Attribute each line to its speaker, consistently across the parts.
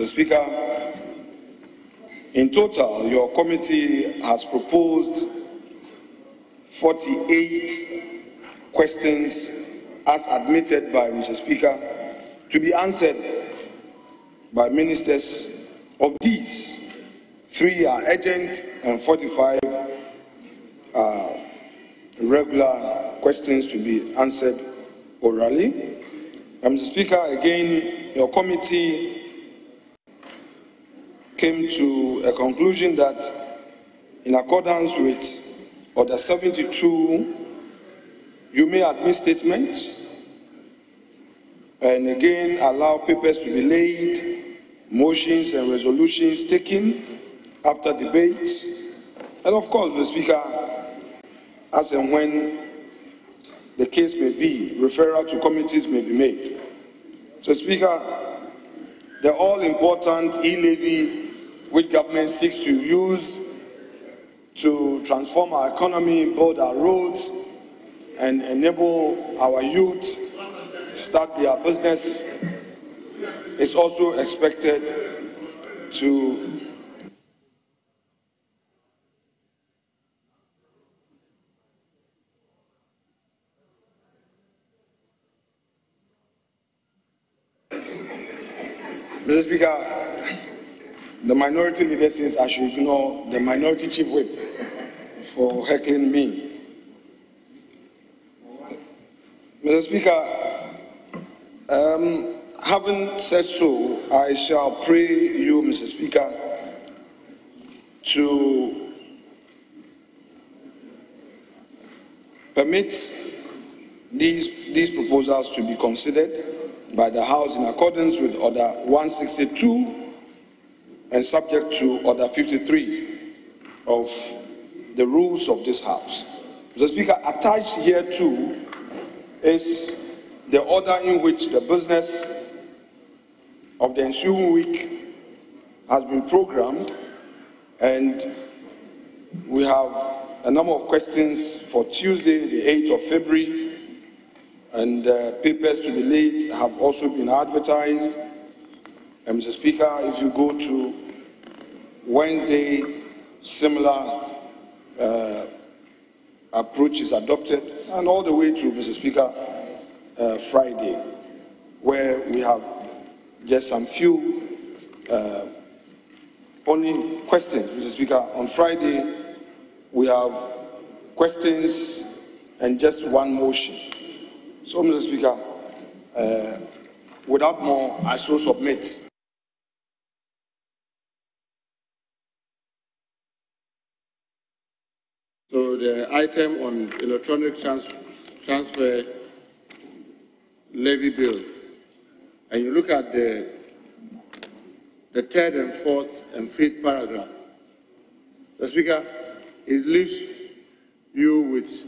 Speaker 1: Mr. Speaker, in total, your committee has proposed 48 questions as admitted by Mr. Speaker to be answered by ministers. Of these, 3 are urgent and 45 are regular questions to be answered orally. Mr. Speaker, again, your committee came to a conclusion that in accordance with Order 72, you may admit statements and again allow papers to be laid, motions and resolutions taken after debates, and of course, Mr. Speaker, as and when the case may be, referral to committees may be made. So, Speaker, the all-important e-levy which government seeks to use to transform our economy, build our roads, and enable our youth start their business is also expected to Mr. Speaker, the minority leader says I should ignore the minority chief whip for heckling me. Mr. Speaker, having said so, I shall pray you, Mr. Speaker, to permit these proposals to be considered by the House in accordance with Order 162 and subject to Order 53 of the rules of this House. Mr. Speaker, attached here too is the order in which the business of the ensuing week has been programmed, and we have a number of questions for Tuesday, the 8th of February, and papers to be laid have also been advertised. And Mr. Speaker, if you go to Wednesday, similar approach is adopted, and all the way to, Mr. Speaker, Friday, where we have just some few only questions, Mr. Speaker. On Friday, we have questions and just one motion. So, Mr. Speaker, without more, I shall submit. So the item on electronic transfer levy bill, and you look at the third and fourth and fifth paragraph, Mr. Speaker, it leaves you with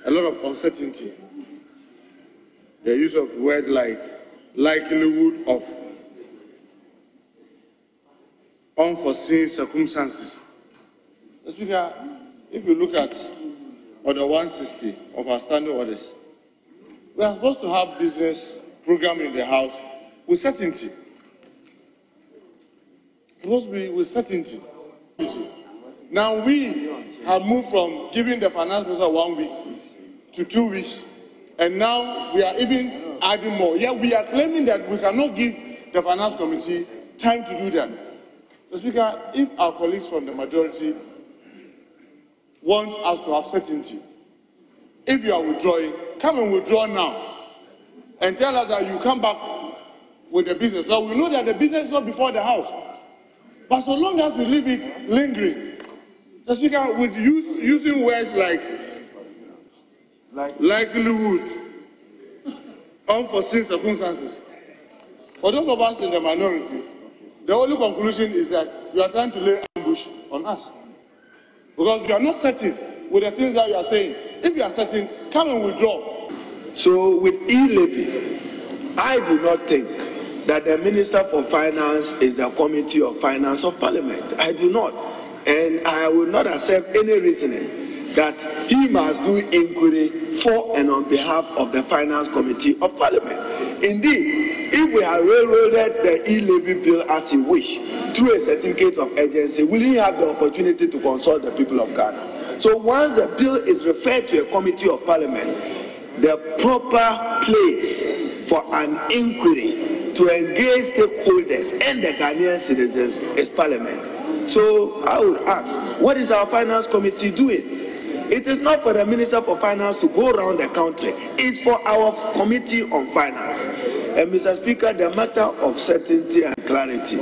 Speaker 1: a lot of uncertainty. The use of words like likelihood of unforeseen circumstances. Mr. Speaker, if you look at Order 160 of our standing orders, we are supposed to have business program in the House with certainty. It's supposed to be with certainty. Now we have moved from giving the finance minister 1 week to 2 weeks, and now we are even adding more. Yet we are claiming that we cannot give the finance committee time to do that. Mr. Speaker, if our colleagues from the majority want us to have certainty, if you are withdrawing, come and withdraw now and tell us that you come back with the business. So we know that the business is not before the House. But so long as you leave it lingering, Mr. Speaker, with using words like likelihood, unforeseen circumstances, for those of us in the minority, the only conclusion is that you are trying to lay ambush on us. Because you are not certain with the things that you are saying. If you are certain, come and withdraw.
Speaker 2: So with e-levy, I do not think that the Minister for Finance is the Committee of Finance of Parliament. I do not. And I will not accept any reasoning that he must do inquiry for and on behalf of the Finance Committee of Parliament. Indeed, if we had railroaded the e-levy bill as he wished through a certificate of urgency, will he have the opportunity to consult the people of Ghana? So once the bill is referred to a committee of parliament, the proper place for an inquiry to engage stakeholders and the Ghanaian citizens is parliament. So I would ask, what is our finance committee doing? It is not for the Minister for Finance to go around the country. It's for our Committee on Finance. And Mr. Speaker, the matter of certainty and clarity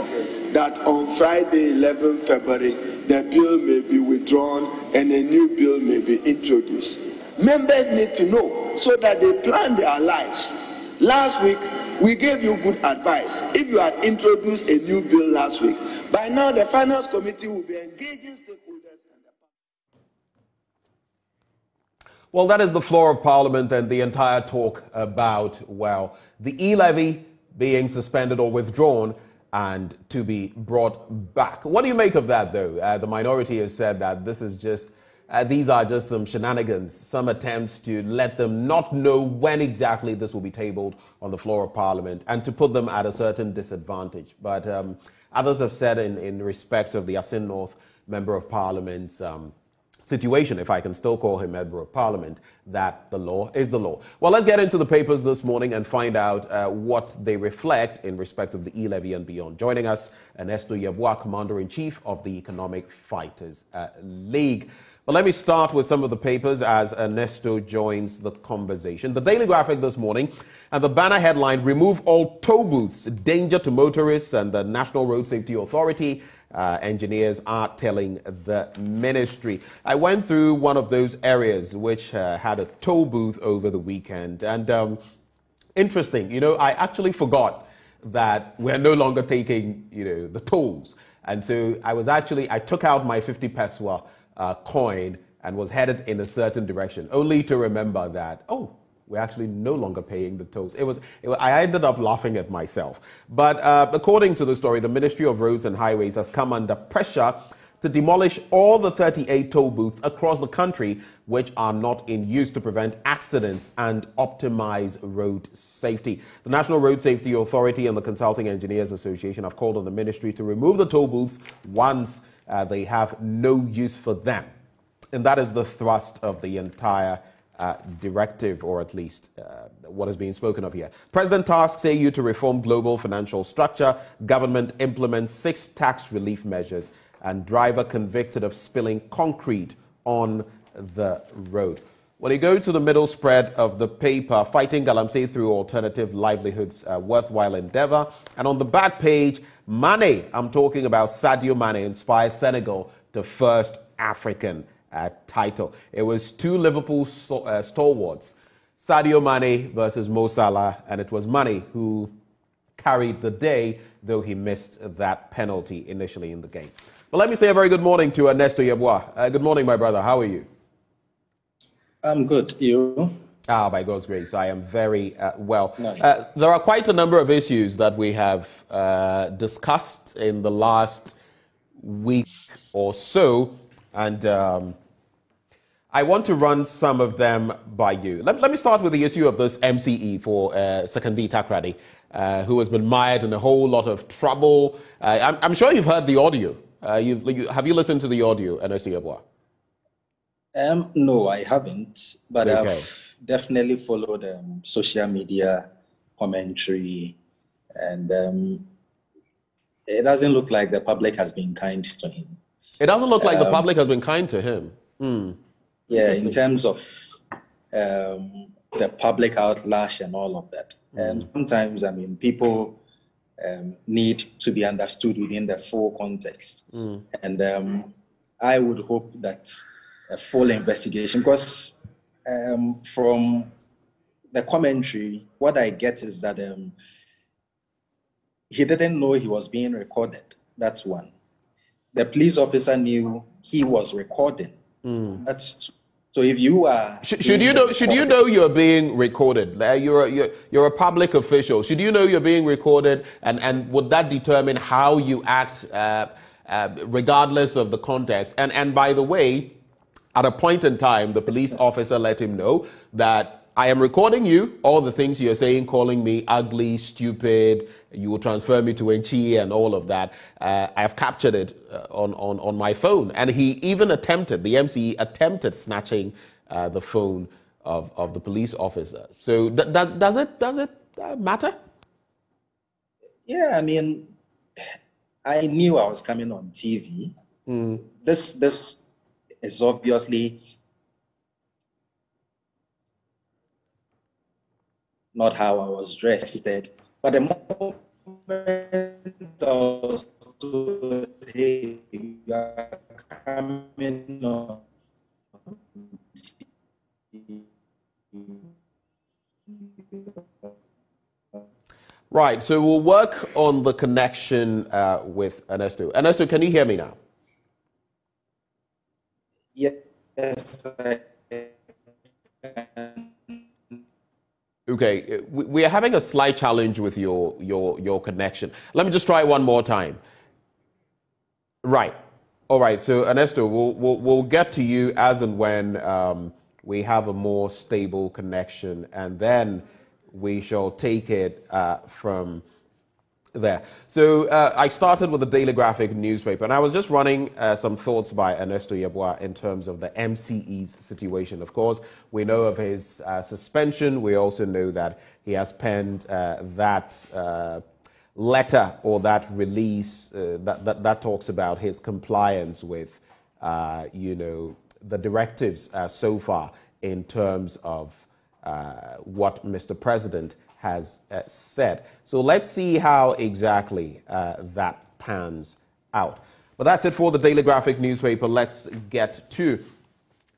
Speaker 2: that on Friday, 11 February, the bill may be withdrawn and a new bill may be introduced. Members need to know so that they plan their lives. Last week, we gave you good advice. If you had introduced a new bill last week, by now the Finance Committee will be engaging stakeholders.
Speaker 3: Well, that is the floor of Parliament and the entire talk about, well, the e-levy being suspended or withdrawn and to be brought back. What do you make of that, though? The minority has said that this is just, these are just some shenanigans, some attempts to let them not know when exactly this will be tabled on the floor of Parliament and to put them at a certain disadvantage. But others have said in respect of the Asin North Member of Parliament's situation, if I can still call him Member of Parliament, that the law is the law. Well, let's get into the papers this morning and find out what they reflect in respect of the e-levy and beyond. Joining us, Ernesto Yeboah, Commander-in-Chief of the Economic Fighters League. But let me start with some of the papers as Ernesto joins the conversation. The Daily Graphic this morning, and the banner headline, "Remove all toll booths, danger to motorists," and the National Road Safety Authority engineers are telling the ministry. I went through one of those areas which had a toll booth over the weekend. And interesting, I actually forgot that we're no longer taking, the tolls. And so I took out my 50 pesewa coin and was headed in a certain direction, only to remember that, we're actually no longer paying the tolls. I ended up laughing at myself. But according to the story, the Ministry of Roads and Highways has come under pressure to demolish all the 38 toll booths across the country which are not in use to prevent accidents and optimize road safety. The National Road Safety Authority and the Consulting Engineers Association have called on the ministry to remove the toll booths once they have no use for them. And that is the thrust of the entire directive, or at least what is being spoken of here. President tasks AU to reform global financial structure. Government implements 6 tax relief measures, and driver convicted of spilling concrete on the road. When you go to the middle spread of the paper, fighting Galamsey through alternative livelihoods, worthwhile endeavor. And on the back page, Mane, I'm talking about Sadio Mane, inspires Senegal to first African title. It was 2 Liverpool stalwarts, Sadio Mane versus Mo Salah, and it was Mane who carried the day, though he missed that penalty initially in the game. But let me say a very good morning to Ernesto Yeboah. Good morning, my brother. How are you?
Speaker 4: I'm good. You?
Speaker 3: By God's grace, I am very well.
Speaker 4: Nice.
Speaker 3: There are quite a number of issues that we have discussed in the last week or so, and I want to run some of them by you. Let me start with the issue of this MCE for Sekondi Takoradi, who has been mired in a whole lot of trouble. I'm sure you've heard the audio. Have you listened to the audio, Ernesto Yeboah?
Speaker 4: No, I haven't, but
Speaker 3: okay.
Speaker 4: I've definitely followed social media commentary, and it doesn't look like the public has been kind to him.
Speaker 3: It doesn't look like the public has been kind to him.
Speaker 4: Yeah, in terms of the public outlash and all of that. And sometimes, people need to be understood within the full context. And I would hope that a full investigation, because from the commentary, what I get is that he didn't know he was being recorded. That's one. The police officer knew he was recording. That's two. So if you are
Speaker 3: should you know you're being recorded? You're a public official. Should you know you're being recorded, and would that determine how you act, regardless of the context? And by the way, at a point in time, the police officer let him know that I am recording you, all the things you're saying, calling me ugly, stupid, you will transfer me to Enchi and all of that. I have captured it on my phone. And he even attempted, the MCE attempted snatching the phone of the police officer. So does it matter?
Speaker 4: Yeah, I mean, I knew I was coming on TV. This is obviously not how I was dressed. But the moment I was told, hey, you are coming on
Speaker 3: Right, so we'll work on the connection with Ernesto. Ernesto, can you hear me now?
Speaker 4: Yes.
Speaker 3: Okay, we are having a slight challenge with your connection. Let me just try one more time. Right. All right. So Ernesto, we'll get to you as and when we have a more stable connection, and then we shall take it from there. So I started with the Daily Graphic newspaper, and I was just running some thoughts by Ernesto Yeboah in terms of the MCE's situation. Of course, we know of his suspension. We also know that he has penned that letter or that release that talks about his compliance with, the directives so far in terms of what Mr. President has said. So let's see how exactly that pans out. But that's it for the Daily Graphic newspaper. Let's get to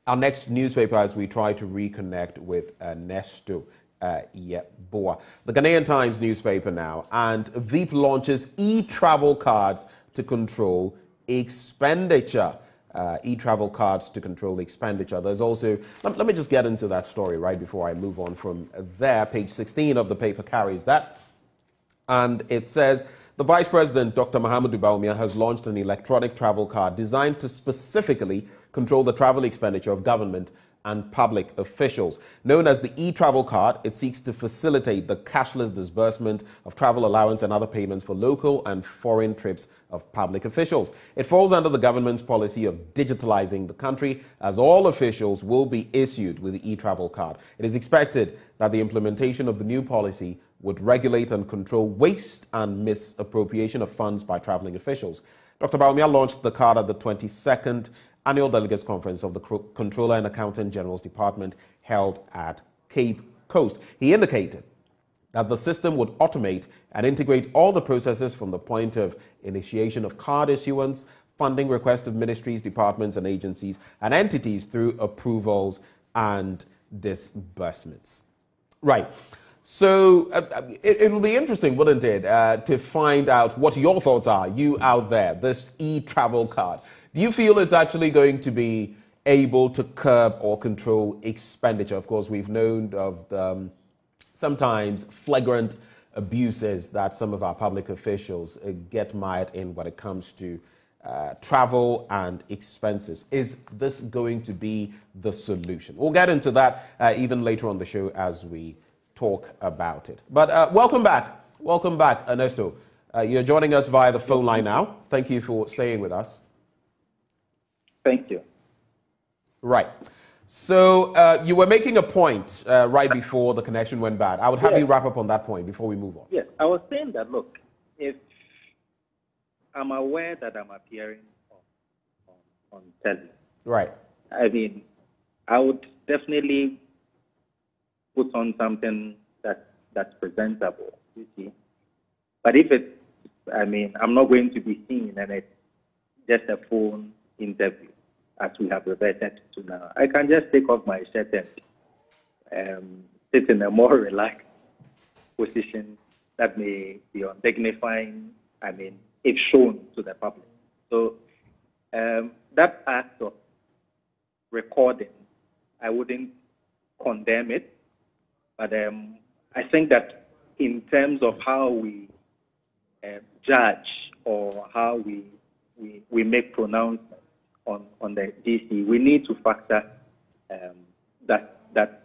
Speaker 3: our next newspaper as we try to reconnect with Ernesto Yeboah. The Ghanaian Times newspaper now, and Veep launches e-travel cards to control expenditure. E-travel cards to control expenditure. There's also, let me just get into that story right before I move on from there. Page 16 of the paper carries that. And it says, the Vice President, Dr. Mahamudu Bawumia, has launched an electronic travel card designed to specifically control the travel expenditure of government and public officials. Known as the e-travel card, it seeks to facilitate the cashless disbursement of travel allowance and other payments for local and foreign trips of public officials. It falls under the government's policy of digitalizing the country, as all officials will be issued with the e-travel card. It is expected that the implementation of the new policy would regulate and control waste and misappropriation of funds by traveling officials. Dr. Bawumia launched the card at the 22nd Annual Delegates Conference of the Controller and Accountant General's Department held at Cape Coast. He indicated that the system would automate and integrate all the processes from the point of initiation of card issuance, funding requests of ministries, departments and agencies and entities through approvals and disbursements. Right. So it will be interesting, wouldn't it, to find out what your thoughts are, you out there, this e-travel card. Do you feel it's actually going to be able to curb or control expenditure? Of course, we've known of sometimes flagrant abuses that some of our public officials get mired in when it comes to travel and expenses. Is this going to be the solution? We'll get into that even later on the show as we talk about it. But welcome back. Welcome back, Ernesto. You're joining us via the phone line now. Thank you for staying with us.
Speaker 4: Thank you.
Speaker 3: Right. So you were making a point right before the connection went bad. I would have you wrap up on that point before we move on.
Speaker 4: Yes, I was saying that, look, if I'm aware that I'm appearing on television.
Speaker 3: Right.
Speaker 4: I mean, I would definitely put on something that's presentable, you see. But if it's, I'm not going to be seen and it's just a phone interview, as we have reverted to now. I can just take off my shirt and sit in a more relaxed position that may be undignifying, if shown to the public. So that act of recording, I wouldn't condemn it, but I think that in terms of how we judge or how we make pronouncements on the DC, we need to factor that that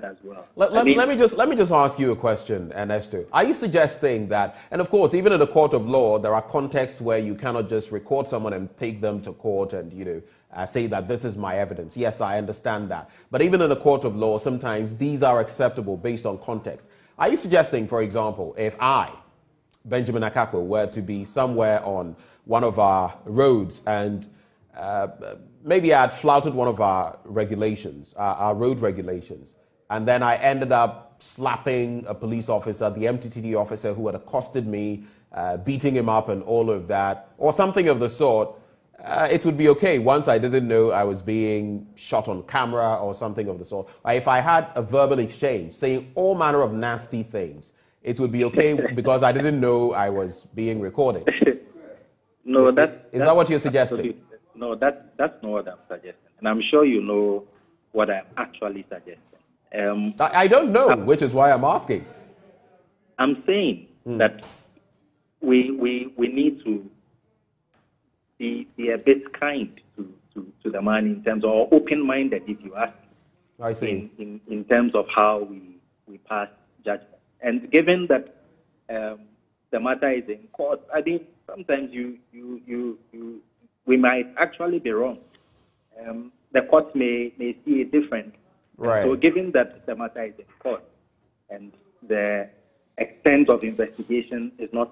Speaker 4: as well.
Speaker 3: Let me just ask you a question, Ernesto. Are you suggesting that, and of course, even in a court of law, there are contexts where you cannot just record someone and take them to court and say that this is my evidence. Yes, I understand that. But even in a court of law, sometimes these are acceptable based on context. Are you suggesting, for example, if I, Benjamin Akakpo, were to be somewhere on one of our roads and maybe I had flouted one of our regulations, our road regulations, and then I ended up slapping a police officer, the MTTD officer who had accosted me, beating him up and all of that, or something of the sort, it would be okay once I didn't know I was being shot on camera or something of the sort. If I had a verbal exchange saying all manner of nasty things, it would be okay because I didn't know I was being recorded.
Speaker 4: No,
Speaker 3: is that what you're suggesting?
Speaker 4: No, that's not what I'm suggesting. And I'm sure you know what I'm actually suggesting.
Speaker 3: I don't know, which is why I'm asking.
Speaker 4: I'm saying that we need to be a bit kind to the man in terms of, or open-minded, if you ask.
Speaker 3: I see.
Speaker 4: In terms of how we pass judgment. And given that the matter is in court, I think sometimes we might actually be wrong. The court may see it different.
Speaker 3: Right.
Speaker 4: So given that the matter is in court and the extent of investigation is not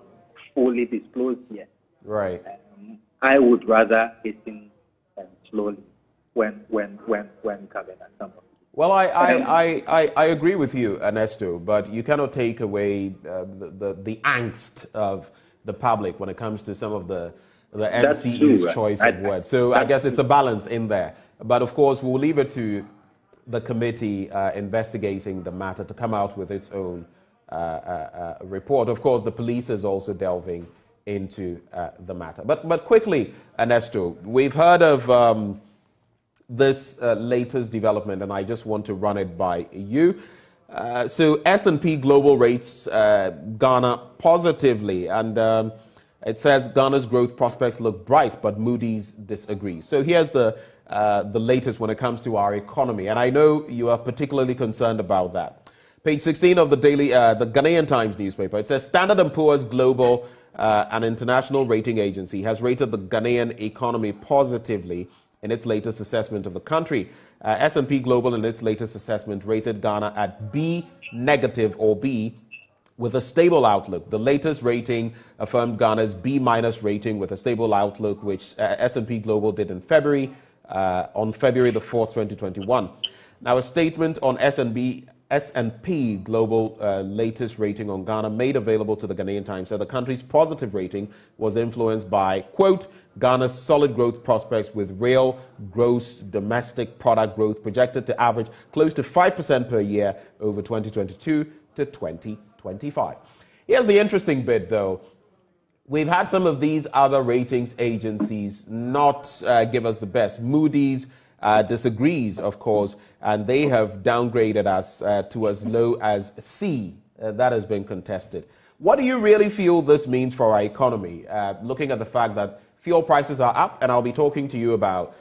Speaker 4: fully disclosed yet,
Speaker 3: right.
Speaker 4: I would rather hasten slowly when coming at some point.
Speaker 3: Well, I agree with you, Ernesto, but you cannot take away the angst of the public when it comes to some of the MCE's choice of words. So I guess it's a balance in there. But of course, we'll leave it to the committee investigating the matter to come out with its own report. Of course, the police is also delving into the matter. But quickly, Ernesto, we've heard of this latest development, and I just want to run it by you. So S&P Global rates Ghana positively, and it says Ghana's growth prospects look bright, but Moody's disagrees. So here's the latest when it comes to our economy, and I know you are particularly concerned about that. Page 16 of the the Ghanaian Times newspaper, it says Standard & Poor's Global, an international rating agency, has rated the Ghanaian economy positively in its latest assessment of the country. S&P Global in its latest assessment rated Ghana at B negative or B with a stable outlook. The latest rating affirmed Ghana's B minus rating with a stable outlook, which S&P Global did in February, on February the 4th, 2021. Now, a statement on S&P Global latest rating on Ghana made available to the Ghanaian Times said the country's positive rating was influenced by, quote, Ghana's solid growth prospects with real gross domestic product growth projected to average close to 5% per year over 2022 to 2025. Here's the interesting bit, though. We've had some of these other ratings agencies not give us the best. Moody's disagrees, of course, and they have downgraded us to as low as C. That has been contested. What do you really feel this means for our economy, looking at the fact that fuel prices are up, and I'll be talking to you about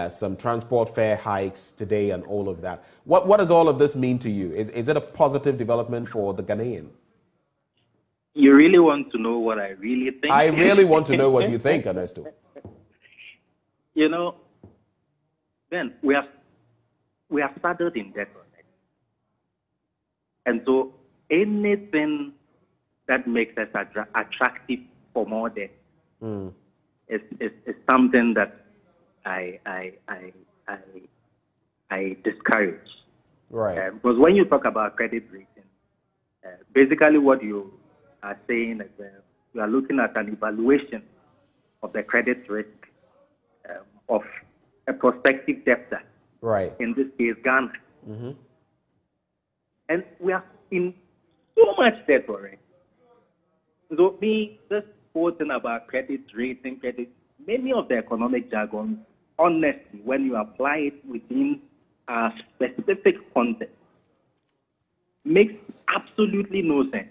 Speaker 3: some transport fare hikes today and all of that. What does all of this mean to you? Is it a positive development for the Ghanaian?
Speaker 4: You really want to know what I really think?
Speaker 3: I really want to know what you think, Ernesto.
Speaker 4: You know, Ben, we are saddled in debt already. And so anything that makes us attractive for more debt is something that I discourage.
Speaker 3: Right.
Speaker 4: Because when you talk about credit rating, basically what you are saying is you are looking at an evaluation of the credit risk of a prospective debtor.
Speaker 3: Right.
Speaker 4: In this case, Ghana. Mm-hmm. And we are in so much debt already. So me just quoting about credit rating, many of the economic jargon, honestly, when you apply it within a specific context, makes absolutely no sense.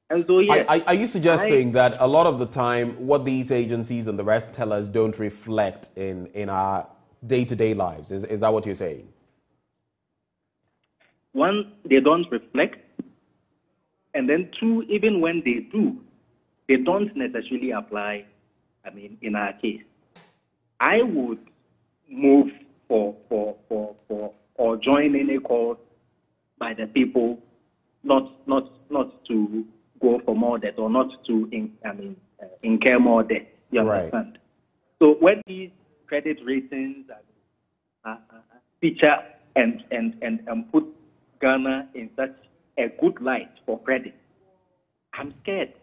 Speaker 4: And so, yes,
Speaker 3: are you suggesting that a lot of the time what these agencies and the rest tell us don't reflect in our day-to-day lives? Is that what you're saying?
Speaker 4: one, they don't reflect, and then two, even when they do, they don't necessarily apply, in our case. I would move for or join any cause by the people not to go for more debt or not to incur more debt. You understand? So when these credit ratings feature and put Ghana in such a good light for credit, I'm scared.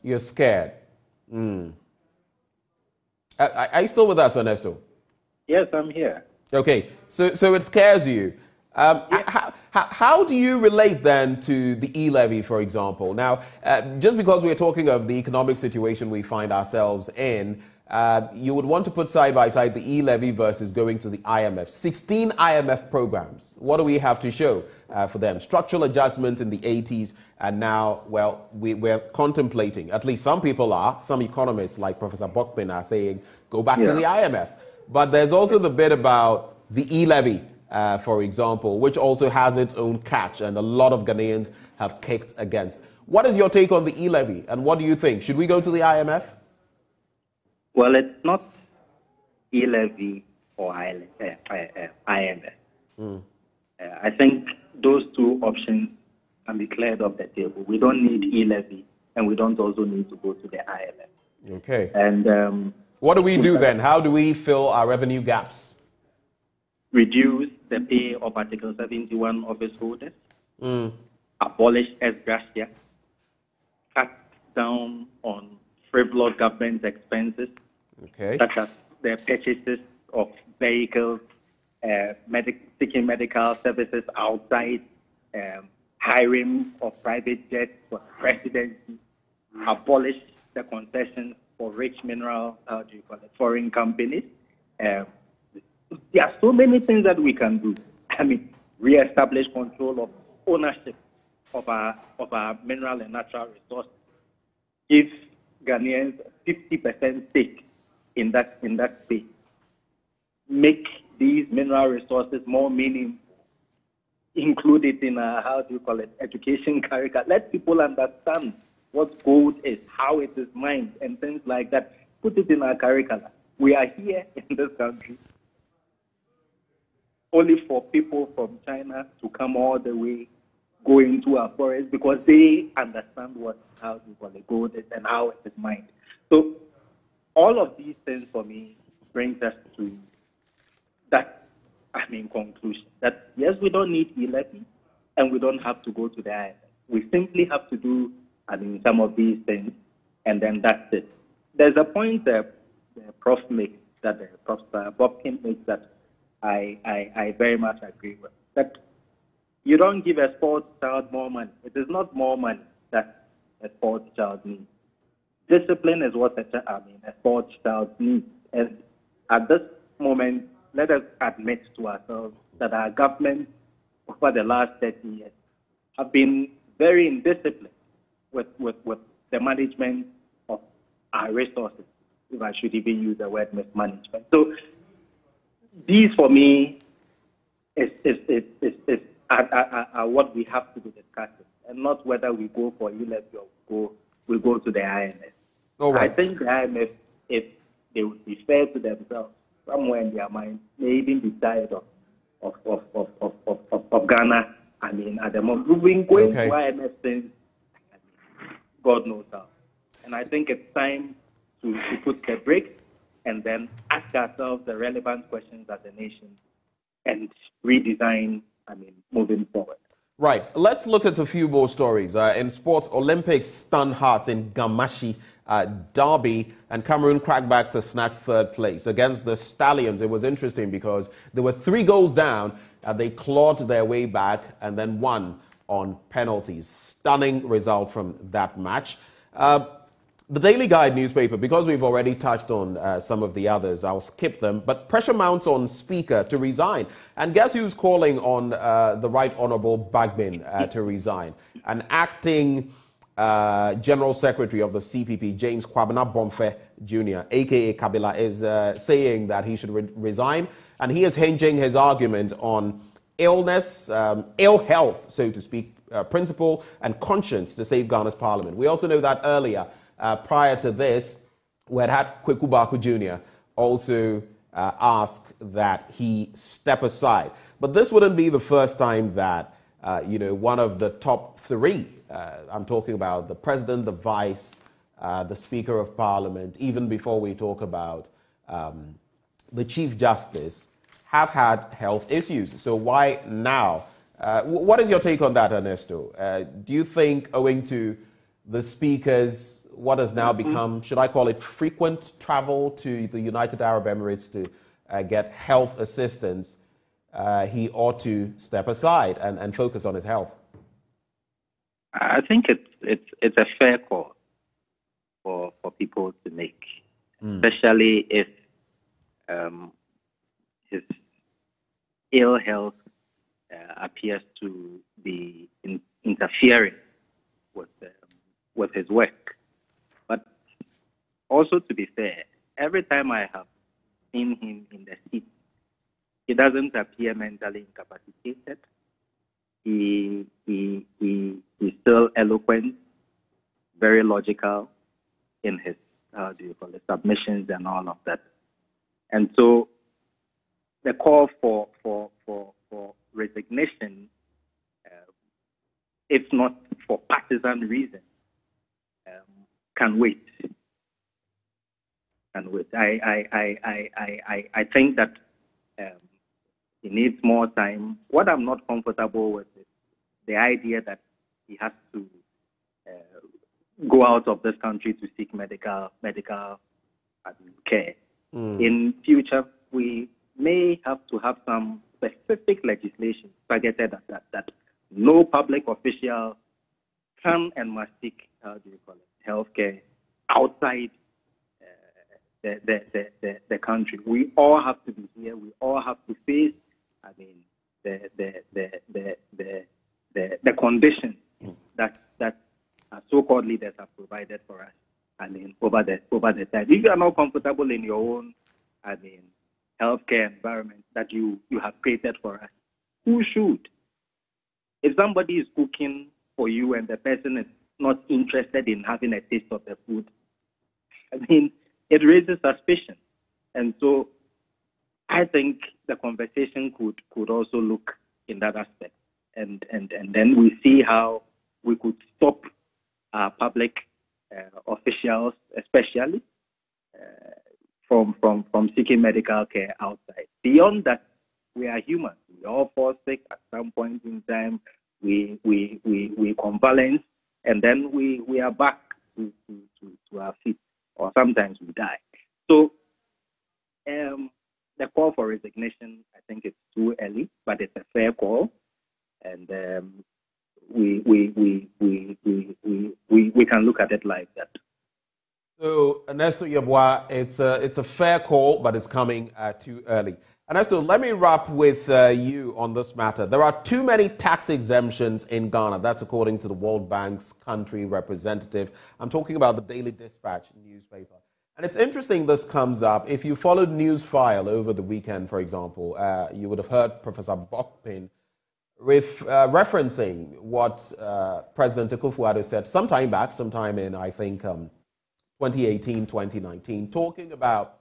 Speaker 3: You're scared. Are you still with us, Ernesto?
Speaker 4: Yes, I'm here.
Speaker 3: Okay, so it scares you.
Speaker 4: Yes.
Speaker 3: How do you relate then to the e-levy, for example? Now, just because we're talking of the economic situation we find ourselves in, you would want to put side by side the e-levy versus going to the IMF. 16 IMF programs. What do we have to show for them? Structural adjustment in the 80s, and now, well, we're contemplating, at least some people are, some economists like Professor Bokpin are saying, go back to the IMF. But there's also the bit about the e-levy, for example, which also has its own catch, and a lot of Ghanaians have kicked against. What is your take on the e-levy, and what do you think? Should we go to the IMF?
Speaker 4: Well, it's not e-levy or IMF. I think those two options can be cleared off the table. We don't need e-levy, and we don't also need to go to the IMF.
Speaker 3: Okay.
Speaker 4: And
Speaker 3: what do we do then? How do we fill our revenue gaps?
Speaker 4: Reduce the pay of Article 71 office holders, abolish ex gratia, cut down on frivolous government expenses, such as the purchases of vehicles, seeking medical services outside, hiring of private jets for presidency, abolish the concessions for rich mineral, foreign companies. There are so many things that we can do. Re-establish control of ownership of our mineral and natural resources. Give Ghanaians 50% stake in that space. Make these mineral resources more meaningful. Include it in education curricula. Let people understand what gold is, how it is mined, and things like that. Put it in our curricula. We are here in this country only for people from China to come all the way, go into our forest because they understand gold is and how it is mined. So all of these things for me brings us to that conclusion that yes, we don't need e-levy and we don't have to go to the IMF. We simply have to do some of these things, and then that's it. There's a point that Prof makes, that Professor Bobkin makes, that I very much agree with. That you don't give a sports child more money. It is not more money that a sports child needs. Discipline is what a sports child needs. And at this moment, let us admit to ourselves that our government over the last 30 years have been very indisciplined with the management of our resources, if I should even use the word mismanagement. So these, for me, are what we have to be discussing, and not whether we go for e-levy or we go to the IMF.
Speaker 3: Right.
Speaker 4: I think the IMF, if they would be fair to themselves, somewhere in their mind, may even be tired of Ghana. At the moment, we've been going to IMF since God knows how. And I think it's time to put the brakes and then ask ourselves the relevant questions as a nation and redesign, moving forward.
Speaker 3: Right. Let's look at a few more stories. In sports, Olympics stunned hearts in Gamashi Derby, and Cameroon cracked back to snatch third place against the Stallions. It was interesting because they were 3 goals down, and they clawed their way back and then won on penalties. Stunning result from that match. The Daily Guide newspaper, because we've already touched on some of the others, I'll skip them, but pressure mounts on Speaker to resign. And guess who's calling on the Right Honourable Bagbin to resign? An acting General Secretary of the CPP, James Kwabena Bomfe Jr., aka Kabila, is saying that he should resign, and he is hinging his argument on illness, ill health, so to speak, principle and conscience to save Ghana's parliament. We also know that earlier, prior to this, we had Kweku Baku Jr. also ask that he step aside. But this wouldn't be the first time that, one of the top three, I'm talking about the president, the vice, the speaker of parliament, even before we talk about the chief justice, have had health issues. So why now? What is your take on that, Ernesto? Do you think, owing to the speaker's what has now become, should I call it, frequent travel to the United Arab Emirates to get health assistance, he ought to step aside and focus on his health?
Speaker 5: I think it's a fair call for people to make, especially if his ill health appears to be interfering with his work. But also, to be fair, every time I have seen him in the seat, he doesn't appear mentally incapacitated. He's still eloquent, very logical in his submissions and all of that. And so the call for resignation, if not for partisan reasons, can wait. I think that he needs more time. What I'm not comfortable with is the idea that he has to go out of this country to seek medical care. In future, we may have to have some specific legislation targeted at that no public official can and must seek health care outside the country. We all have to be here. We all have to face, the conditions that so-called leaders have provided for us. Over the time, if you are not comfortable in your own, healthcare environment that you have created for us, who should? If somebody is cooking for you and the person is not interested in having a taste of the food, it raises suspicion. And so I think the conversation could also look in that aspect. And then we see how we could stop public officials, especially, from seeking medical care outside. Beyond that, we are humans. We all fall sick at some point in time. We convalesce, and then we are back to our feet, or sometimes we die. So the call for resignation, I think it's too early, but it's a fair call, and we can look at it like that.
Speaker 3: So, Ernesto Yeboah, it's a fair call, but it's coming too early. Ernesto, let me wrap with you on this matter. There are too many tax exemptions in Ghana. That's according to the World Bank's country representative. I'm talking about the Daily Dispatch newspaper. And it's interesting this comes up. If you followed Newsfile over the weekend, for example, you would have heard Professor Bokpin referencing what President Akufo-Addo said sometime in, I think, 2018, 2019, talking about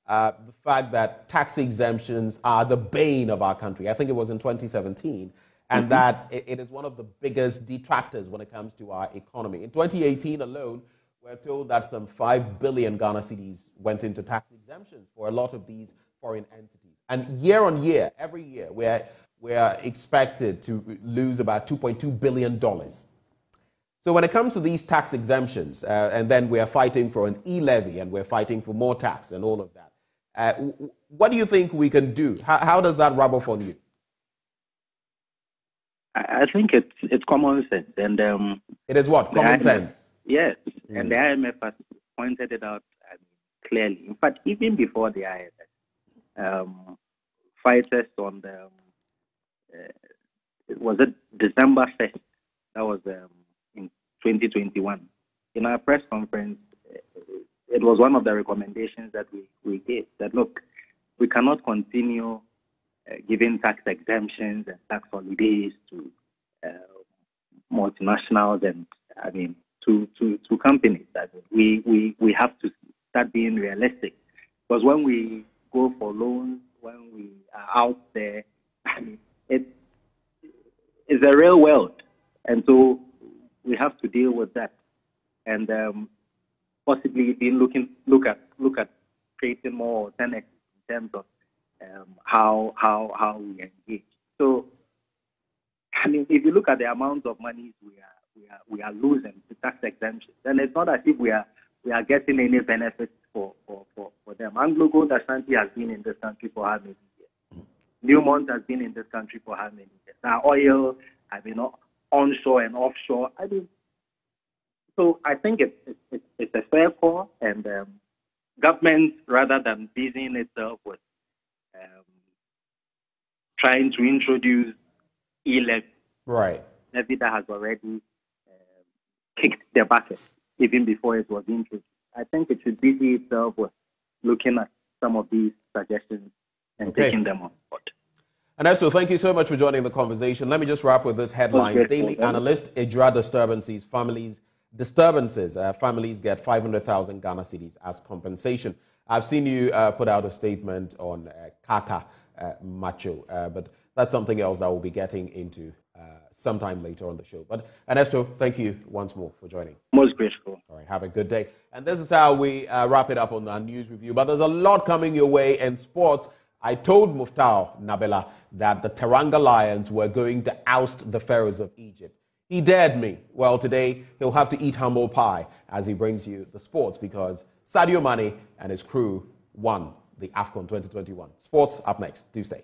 Speaker 3: the fact that tax exemptions are the bane of our country. I think it was in 2017, and that it is one of the biggest detractors when it comes to our economy. In 2018 alone, we're told that some 5 billion Ghana cedis went into tax exemptions for a lot of these foreign entities. And year on year, every year, we're expected to lose about $2.2 billion. So when it comes to these tax exemptions, and then we're fighting for an e-levy, and we're fighting for more tax and all of that, what do you think we can do? How does that rub off on you?
Speaker 5: I think it's common sense. And
Speaker 3: it is what? Common sense?
Speaker 5: Yes. And the IMF has pointed it out clearly. In fact, even before the IMF, fighters on the, was it December 1st? That was in 2021. In our press conference, it was one of the recommendations that we gave, that look, we cannot continue giving tax exemptions and tax holidays to multinationals and, I mean, to companies. I mean, we have to start being realistic. Because when we go for loans, when we are out there, I mean, it's a real world. And so we have to deal with that. And possibly look at creating more alternatives in terms of how we engage. So, I mean, if you look at the amount of money we are losing to tax exemptions, then it's not as if we are getting any benefits for them. Anglo Gold Ashanti has been in this country for how many years? Newmont has been in this country for how many years? Now, oil, I mean, onshore and offshore. I mean, so I think it's a fair call, and government, rather than busying itself with trying to introduce e-levy,
Speaker 3: right,
Speaker 5: levy that has already kicked the bucket even before it was introduced. I think it should busy itself with looking at some of these suggestions and taking them on board.
Speaker 3: Ernesto, thank you so much for joining the conversation. Let me just wrap with this headline. Daily Analyst, Ejura disturbances, families get 500,000 Ghana cedis as compensation. I've seen you put out a statement on Kaka Macho, but that's something else that we'll be getting into sometime later on the show. But Ernesto, thank you once more for joining.
Speaker 5: Most grateful.
Speaker 3: All right, have a good day. And this is how we wrap it up on our news review. But there's a lot coming your way in sports. I told Muftau Nabila that the Teranga Lions were going to oust the Pharaohs of Egypt. He dared me. Well, today he'll have to eat humble pie as he brings you the sports, because Sadio Mane and his crew won the AFCON 2021. Sports up next. Do stay.